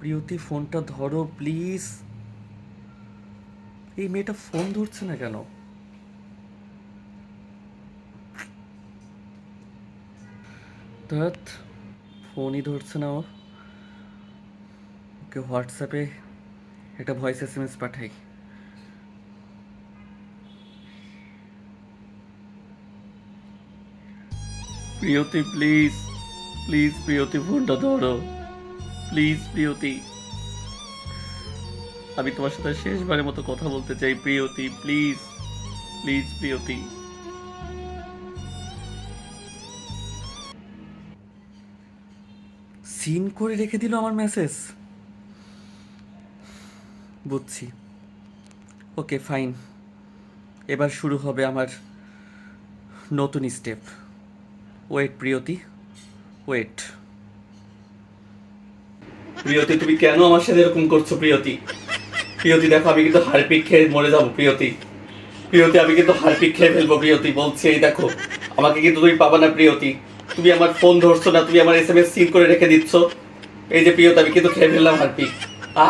প্রিয়তি ফোনটা ধরো প্লিজ। এই মেয়েটা ফোন ধরছে না কেন? ধ্যাৎ, ফোনই ধরছে না ও। ওকে হোয়াটসঅ্যাপে একটা ভয়েস এসএমএস পাঠাই। প্রিয়তি প্লিজ, প্লিজ প্রিয়তি ফোনটা ধরো, প্লিজ প্রিয়তি। আমি তোমার সাথে শেষবারের মতো কথা বলতে চাই Priyoti, please, please Priyoti. Scene করে রেখে দিল আমার মেসেজ। বুঝছি। ওকে ফাইন, এবার শুরু হবে আমার নতুন step. Wait Priyoti, wait. Priyoti তুমি কেন আমার সাথে এরকম করছো প্রিয়তি? প্রিয়তি দেখো, আমি কিন্তু হারপিক খেয়ে মরে যাবো প্রিয়তি। প্রিয়তি আমি কিন্তু হারপিক খেয়ে ফেলবো প্রিয়তি, বলছি। এই দেখো, আমাকে কিন্তু তুমি পাবা না প্রিয়তি। তুমি আমার ফোন ধরছো না, তুমি আমার এসএমএস সিন করে রেখে দিচ্ছ। এই যে প্রিয়তি, আমি কিন্তু খেয়ে ফেললাম হারপিক। আ